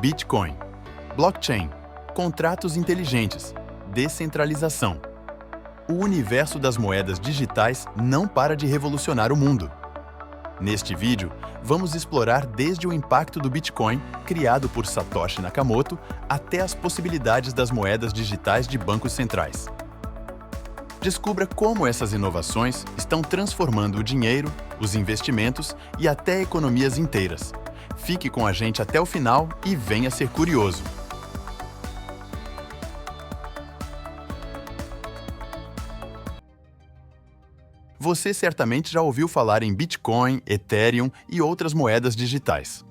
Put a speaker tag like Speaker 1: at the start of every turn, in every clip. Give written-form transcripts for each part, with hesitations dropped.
Speaker 1: Bitcoin, blockchain, contratos inteligentes, descentralização. O universo das moedas digitais não para de revolucionar o mundo. Neste vídeo, vamos explorar desde o impacto do Bitcoin, criado por Satoshi Nakamoto, até as possibilidades das moedas digitais de bancos centrais. Descubra como essas inovações estão transformando o dinheiro, os investimentos e até economias inteiras. Fique com a gente até o final e venha ser curioso! Você certamente já ouviu falar em Bitcoin, Ethereum e outras moedas digitais.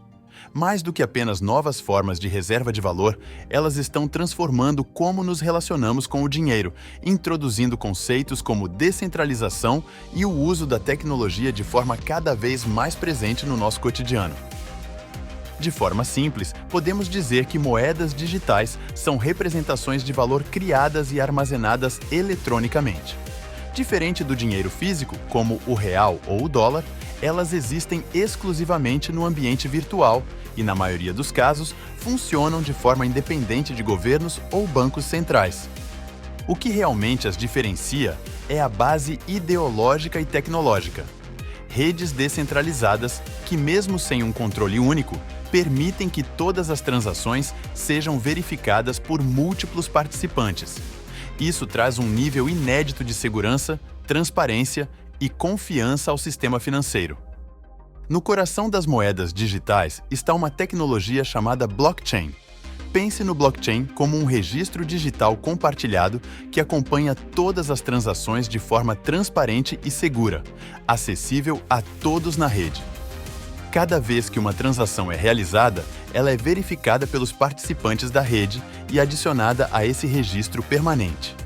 Speaker 1: Mais do que apenas novas formas de reserva de valor, elas estão transformando como nos relacionamos com o dinheiro, introduzindo conceitos como descentralização e o uso da tecnologia de forma cada vez mais presente no nosso cotidiano. De forma simples, podemos dizer que moedas digitais são representações de valor criadas e armazenadas eletronicamente. Diferente do dinheiro físico, como o real ou o dólar, elas existem exclusivamente no ambiente virtual e, na maioria dos casos, funcionam de forma independente de governos ou bancos centrais. O que realmente as diferencia é a base ideológica e tecnológica. Redes descentralizadas que, mesmo sem um controle único, permitem que todas as transações sejam verificadas por múltiplos participantes. Isso traz um nível inédito de segurança, transparência e confiança ao sistema financeiro. No coração das moedas digitais está uma tecnologia chamada blockchain. Pense no blockchain como um registro digital compartilhado que acompanha todas as transações de forma transparente e segura, acessível a todos na rede. Cada vez que uma transação é realizada, ela é verificada pelos participantes da rede e adicionada a esse registro permanente.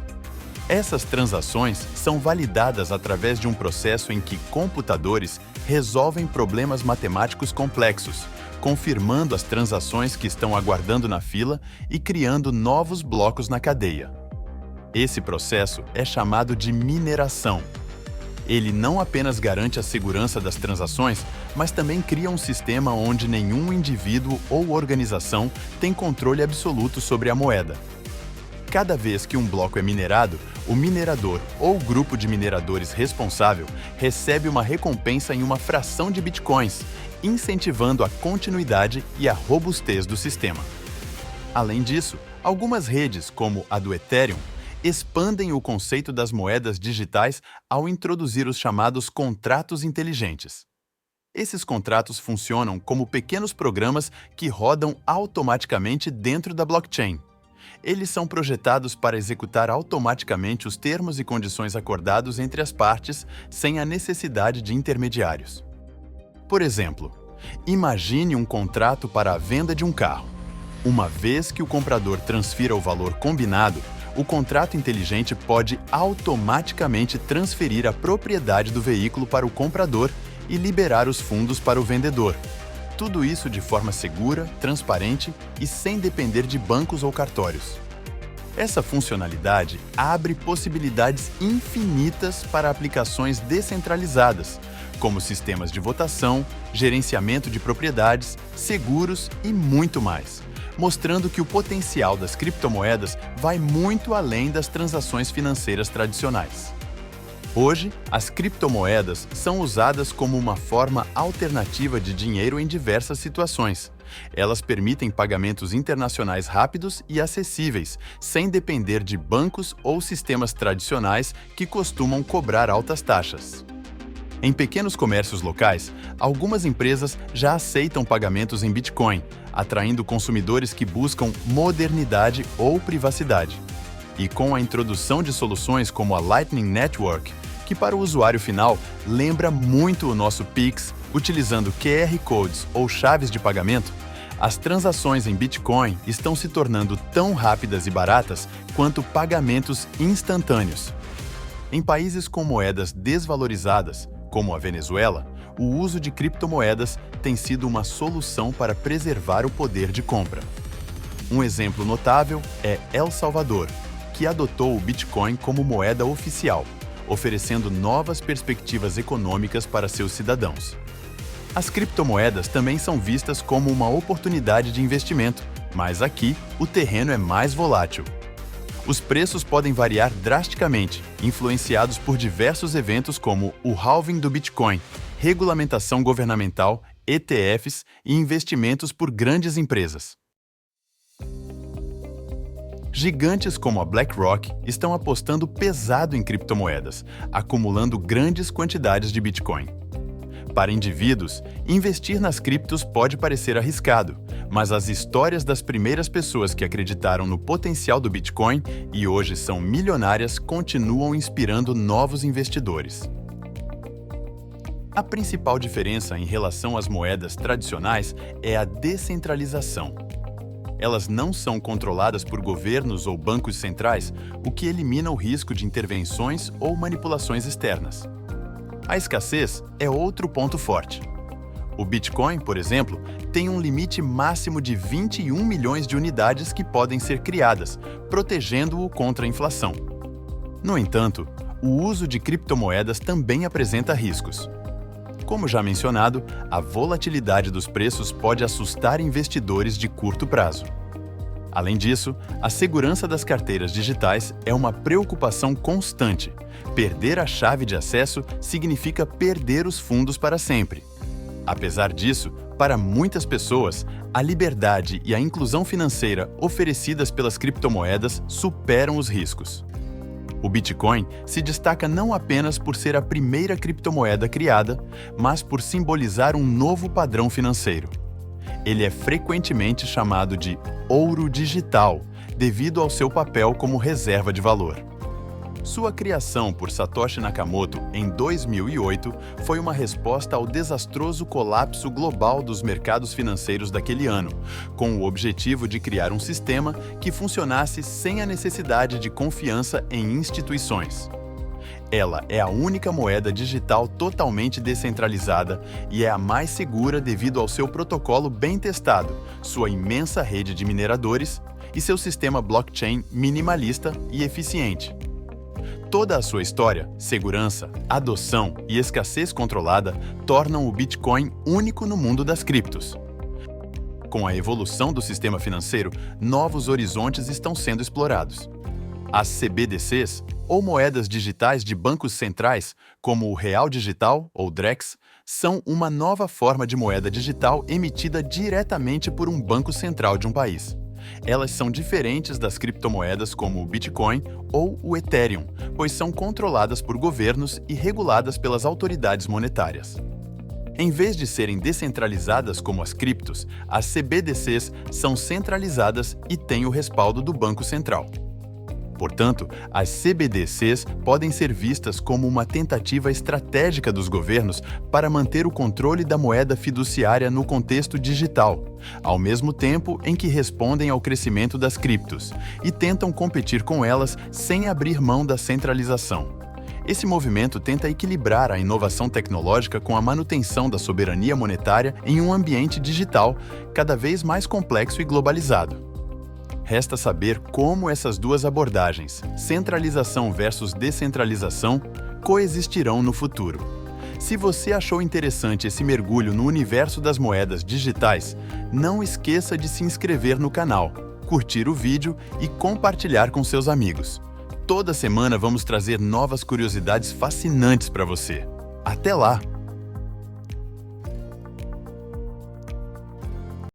Speaker 1: Essas transações são validadas através de um processo em que computadores resolvem problemas matemáticos complexos, confirmando as transações que estão aguardando na fila e criando novos blocos na cadeia. Esse processo é chamado de mineração. Ele não apenas garante a segurança das transações, mas também cria um sistema onde nenhum indivíduo ou organização tem controle absoluto sobre a moeda. Cada vez que um bloco é minerado, o minerador ou grupo de mineradores responsável recebe uma recompensa em uma fração de bitcoins, incentivando a continuidade e a robustez do sistema. Além disso, algumas redes, como a do Ethereum, expandem o conceito das moedas digitais ao introduzir os chamados contratos inteligentes. Esses contratos funcionam como pequenos programas que rodam automaticamente dentro da blockchain. Eles são projetados para executar automaticamente os termos e condições acordados entre as partes, sem a necessidade de intermediários. Por exemplo, imagine um contrato para a venda de um carro. Uma vez que o comprador transfira o valor combinado, o contrato inteligente pode automaticamente transferir a propriedade do veículo para o comprador e liberar os fundos para o vendedor. Tudo isso de forma segura, transparente e sem depender de bancos ou cartórios. Essa funcionalidade abre possibilidades infinitas para aplicações descentralizadas, como sistemas de votação, gerenciamento de propriedades, seguros e muito mais, mostrando que o potencial das criptomoedas vai muito além das transações financeiras tradicionais. Hoje, as criptomoedas são usadas como uma forma alternativa de dinheiro em diversas situações. Elas permitem pagamentos internacionais rápidos e acessíveis, sem depender de bancos ou sistemas tradicionais que costumam cobrar altas taxas. Em pequenos comércios locais, algumas empresas já aceitam pagamentos em Bitcoin, atraindo consumidores que buscam modernidade ou privacidade. E com a introdução de soluções como a Lightning Network, que para o usuário final lembra muito o nosso Pix, utilizando QR Codes ou chaves de pagamento, as transações em Bitcoin estão se tornando tão rápidas e baratas quanto pagamentos instantâneos. Em países com moedas desvalorizadas, como a Venezuela, o uso de criptomoedas tem sido uma solução para preservar o poder de compra. Um exemplo notável é El Salvador, que adotou o Bitcoin como moeda oficial, oferecendo novas perspectivas econômicas para seus cidadãos. As criptomoedas também são vistas como uma oportunidade de investimento, Mas aqui, o terreno é mais volátil. Os preços podem variar drasticamente, influenciados por diversos eventos como o halving do Bitcoin, regulamentação governamental, ETFs e investimentos por grandes empresas. Gigantes como a BlackRock estão apostando pesado em criptomoedas, acumulando grandes quantidades de Bitcoin. Para indivíduos, investir nas criptos pode parecer arriscado, mas as histórias das primeiras pessoas que acreditaram no potencial do Bitcoin e hoje são milionárias continuam inspirando novos investidores. A principal diferença em relação às moedas tradicionais é a descentralização. Elas não são controladas por governos ou bancos centrais, o que elimina o risco de intervenções ou manipulações externas. A escassez é outro ponto forte. O Bitcoin, por exemplo, tem um limite máximo de 21 milhões de unidades que podem ser criadas, protegendo-o contra a inflação. No entanto, o uso de criptomoedas também apresenta riscos. Como já mencionado, a volatilidade dos preços pode assustar investidores de curto prazo. Além disso, a segurança das carteiras digitais é uma preocupação constante. Perder a chave de acesso significa perder os fundos para sempre. Apesar disso, para muitas pessoas, a liberdade e a inclusão financeira oferecidas pelas criptomoedas superam os riscos. O Bitcoin se destaca não apenas por ser a primeira criptomoeda criada, mas por simbolizar um novo padrão financeiro. Ele é frequentemente chamado de ouro digital, devido ao seu papel como reserva de valor. Sua criação por Satoshi Nakamoto em 2008 foi uma resposta ao desastroso colapso global dos mercados financeiros daquele ano, com o objetivo de criar um sistema que funcionasse sem a necessidade de confiança em instituições. Ela é a única moeda digital totalmente descentralizada e é a mais segura devido ao seu protocolo bem testado, sua imensa rede de mineradores e seu sistema blockchain minimalista e eficiente. Toda a sua história, segurança, adoção e escassez controlada tornam o Bitcoin único no mundo das criptos. Com a evolução do sistema financeiro, novos horizontes estão sendo explorados. As CBDCs, ou moedas digitais de bancos centrais, como o Real Digital ou DREX, são uma nova forma de moeda digital emitida diretamente por um banco central de um país. Elas são diferentes das criptomoedas como o Bitcoin ou o Ethereum, pois são controladas por governos e reguladas pelas autoridades monetárias. Em vez de serem descentralizadas como as criptos, as CBDCs são centralizadas e têm o respaldo do Banco Central. Portanto, as CBDCs podem ser vistas como uma tentativa estratégica dos governos para manter o controle da moeda fiduciária no contexto digital, ao mesmo tempo em que respondem ao crescimento das criptos e tentam competir com elas sem abrir mão da centralização. Esse movimento tenta equilibrar a inovação tecnológica com a manutenção da soberania monetária em um ambiente digital cada vez mais complexo e globalizado. Resta saber como essas duas abordagens, centralização versus descentralização, coexistirão no futuro. Se você achou interessante esse mergulho no universo das moedas digitais, não esqueça de se inscrever no canal, curtir o vídeo e compartilhar com seus amigos. Toda semana vamos trazer novas curiosidades fascinantes para você. Até lá!